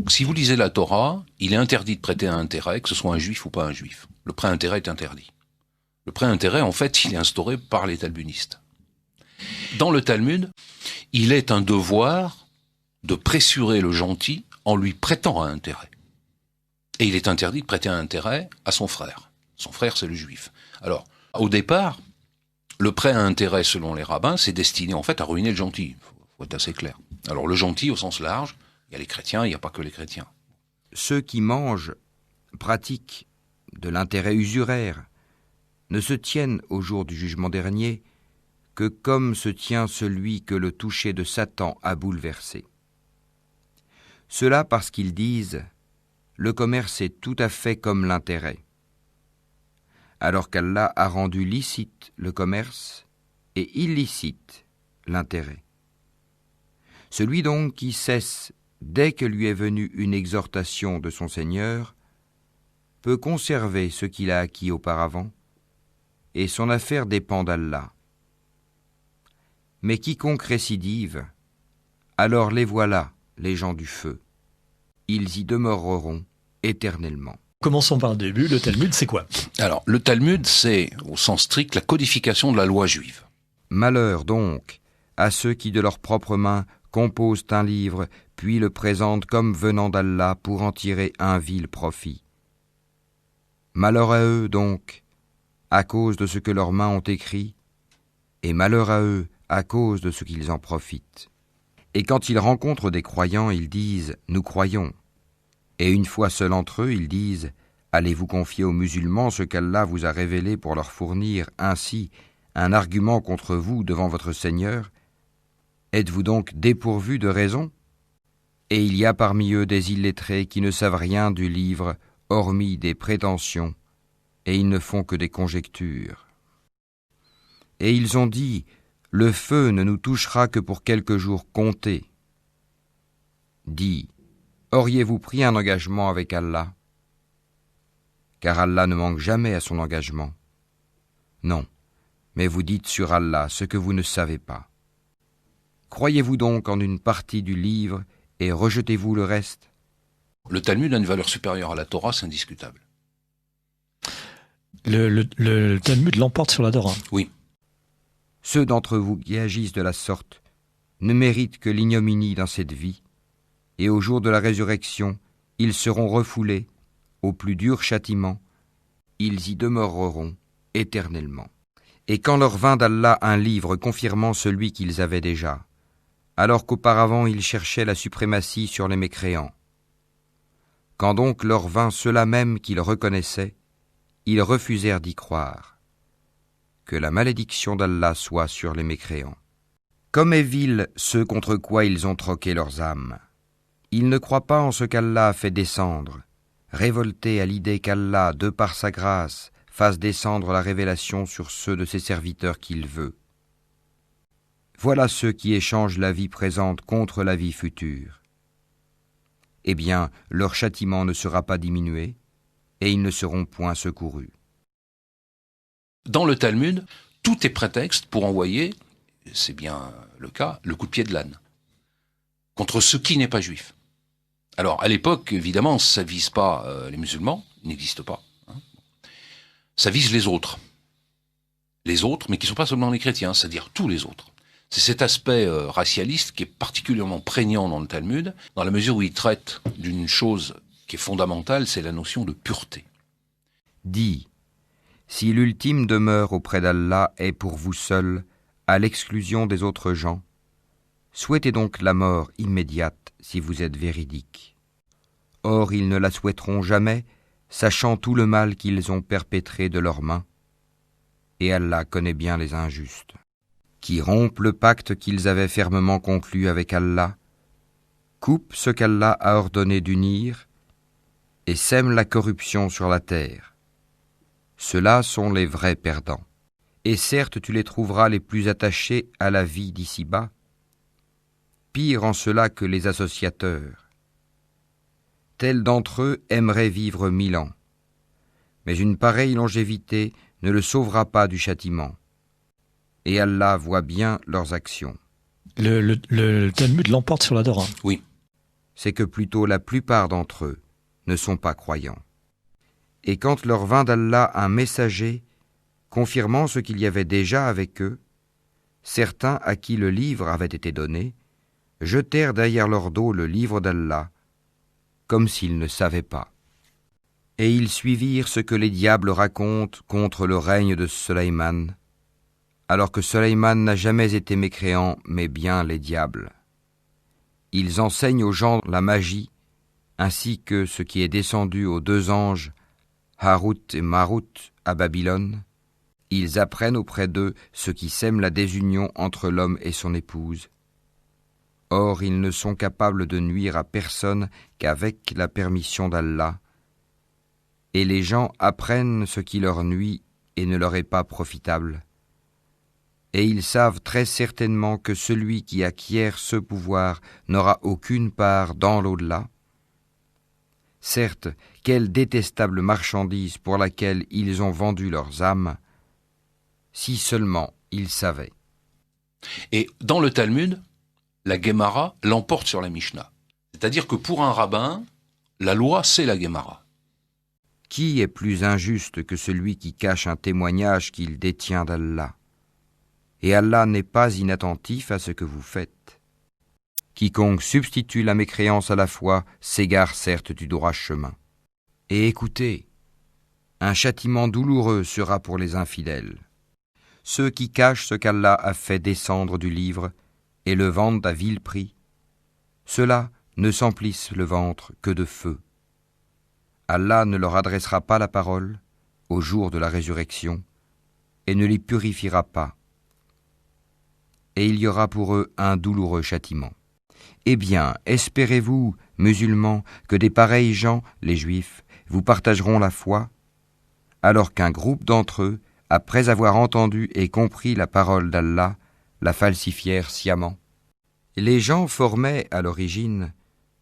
Si vous lisez la Torah, il est interdit de prêter un intérêt, que ce soit un juif ou pas un juif. Le prêt-intérêt est interdit. Le prêt-intérêt, en fait, il est instauré par les talmudistes. Dans le Talmud, il est un devoir de pressurer le gentil en lui prêtant un intérêt. Et il est interdit de prêter un intérêt à son frère. Son frère, c'est le juif. Alors, au départ, le prêt à intérêt, selon les rabbins, c'est destiné en fait à ruiner le gentil. Faut être assez clair. Alors, le gentil, au sens large, il y a les chrétiens, il n'y a pas que les chrétiens. Ceux qui mangent, pratiquent de l'intérêt usuraire, ne se tiennent au jour du jugement dernier que comme se tient celui que le toucher de Satan a bouleversé. Cela parce qu'ils disent « Le commerce est tout à fait comme l'intérêt », alors qu'Allah a rendu licite le commerce et illicite l'intérêt. Celui donc qui cesse dès que lui est venue une exhortation de son Seigneur peut conserver ce qu'il a acquis auparavant, et son affaire dépend d'Allah. Mais quiconque récidive, alors les voilà, les gens du feu. Ils y demeureront éternellement. Commençons par le début. Le Talmud, c'est quoi? Alors, le Talmud, c'est, au sens strict, la codification de la loi juive. Malheur donc à ceux qui de leurs propres mains composent un livre, puis le présentent comme venant d'Allah pour en tirer un vil profit. Malheur à eux donc, à cause de ce que leurs mains ont écrit, et malheur à eux à cause de ce qu'ils en profitent. Et quand ils rencontrent des croyants, ils disent « Nous croyons ». Et une fois seuls entre eux, ils disent « Allez-vous confier aux musulmans ce qu'Allah vous a révélé pour leur fournir ainsi un argument contre vous devant votre Seigneur ? Êtes-vous donc dépourvus de raison ? Et il y a parmi eux des illettrés qui ne savent rien du livre, hormis des prétentions, et ils ne font que des conjectures. Et ils ont dit « Le feu ne nous touchera que pour quelques jours comptés. » Dis, auriez-vous pris un engagement avec Allah ? Car Allah ne manque jamais à son engagement. Non, mais vous dites sur Allah ce que vous ne savez pas. Croyez-vous donc en une partie du livre et rejetez-vous le reste ? Le Talmud a une valeur supérieure à la Torah, c'est indiscutable. Le Talmud l'emporte sur la Torah. Oui. Ceux d'entre vous qui agissent de la sorte ne méritent que l'ignominie dans cette vie, et au jour de la résurrection, ils seront refoulés au plus dur châtiment, ils y demeureront éternellement. Et quand leur vint d'Allah un livre confirmant celui qu'ils avaient déjà, alors qu'auparavant ils cherchaient la suprématie sur les mécréants. Quand donc leur vint ceux-là même qu'ils reconnaissaient, ils refusèrent d'y croire. Que la malédiction d'Allah soit sur les mécréants. Comme est vil ceux contre quoi ils ont troqué leurs âmes. Ils ne croient pas en ce qu'Allah a fait descendre, révoltés à l'idée qu'Allah, de par sa grâce, fasse descendre la révélation sur ceux de ses serviteurs qu'il veut. Voilà ceux qui échangent la vie présente contre la vie future. Eh bien, leur châtiment ne sera pas diminué, et ils ne seront point secourus. Dans le Talmud, tout est prétexte pour envoyer, c'est bien le cas, le coup de pied de l'âne, contre ce qui n'est pas juif. Alors, à l'époque, évidemment, ça ne vise pas les musulmans, ils n'existent pas. Hein. Ça vise les autres. Les autres, mais qui ne sont pas seulement les chrétiens, c'est-à-dire tous les autres. C'est cet aspect racialiste qui est particulièrement prégnant dans le Talmud, dans la mesure où il traite d'une chose qui est fondamentale, c'est la notion de pureté. Dis, si l'ultime demeure auprès d'Allah est pour vous seul, à l'exclusion des autres gens, souhaitez donc la mort immédiate si vous êtes véridique. Or ils ne la souhaiteront jamais, sachant tout le mal qu'ils ont perpétré de leurs mains, et Allah connaît bien les injustes, qui rompent le pacte qu'ils avaient fermement conclu avec Allah, coupent ce qu'Allah a ordonné d'unir, et sèment la corruption sur la terre. Ceux-là sont les vrais perdants. Et certes, tu les trouveras les plus attachés à la vie d'ici-bas, pire en cela que les associateurs. Tels d'entre eux aimeraient vivre 1000 ans, mais une pareille longévité ne le sauvera pas du châtiment. Et Allah voit bien leurs actions. Le Talmud l'emporte sur la Torah. Oui. c'est que plutôt la plupart d'entre eux ne sont pas croyants. Et quand leur vint d'Allah un messager, confirmant ce qu'il y avait déjà avec eux, certains à qui le livre avait été donné, jetèrent derrière leur dos le livre d'Allah, comme s'ils ne savaient pas. Et ils suivirent ce que les diables racontent contre le règne de Sulayman, alors que Sulayman n'a jamais été mécréant, mais bien les diables. Ils enseignent aux gens la magie, ainsi que ce qui est descendu aux 2 anges, Harut et Marut, à Babylone. Ils apprennent auprès d'eux ce qui sème la désunion entre l'homme et son épouse. Or, ils ne sont capables de nuire à personne qu'avec la permission d'Allah, et les gens apprennent ce qui leur nuit et ne leur est pas profitable. Et ils savent très certainement que celui qui acquiert ce pouvoir n'aura aucune part dans l'au-delà. Certes, quelle détestable marchandise pour laquelle ils ont vendu leurs âmes, si seulement ils savaient. Et dans le Talmud, la Gemara l'emporte sur la Mishnah. C'est-à-dire que pour un rabbin, la loi, c'est la Gemara. Qui est plus injuste que celui qui cache un témoignage qu'il détient d'Allah? Et Allah n'est pas inattentif à ce que vous faites. Quiconque substitue la mécréance à la foi s'égare certes du droit chemin. Et écoutez, un châtiment douloureux sera pour les infidèles. Ceux qui cachent ce qu'Allah a fait descendre du livre et le vendent à vil prix, ceux-là ne s'emplissent le ventre que de feu. Allah ne leur adressera pas la parole au jour de la résurrection et ne les purifiera pas. Et il y aura pour eux un douloureux châtiment. Eh bien, espérez-vous, musulmans, que des pareils gens, les Juifs, vous partageront la foi, alors qu'un groupe d'entre eux, après avoir entendu et compris la parole d'Allah, la falsifièrent sciemment. Les gens formaient, à l'origine,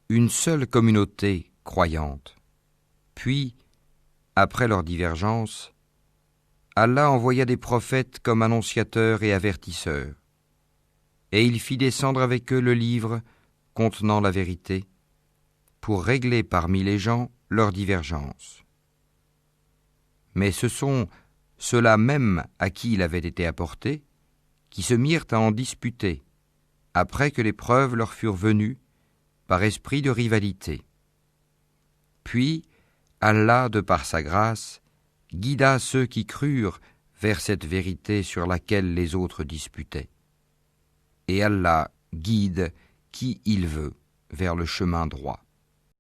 une seule communauté croyante. Puis, après leur divergence, Allah envoya des prophètes comme annonciateurs et avertisseurs, et il fit descendre avec eux le livre contenant la vérité, pour régler parmi les gens leurs divergences. Mais ce sont ceux-là même à qui il avait été apporté, qui se mirent à en disputer, après que les preuves leur furent venues, par esprit de rivalité. Puis, Allah, de par sa grâce, guida ceux qui crurent vers cette vérité sur laquelle les autres disputaient. Et Allah guide qui il veut vers le chemin droit.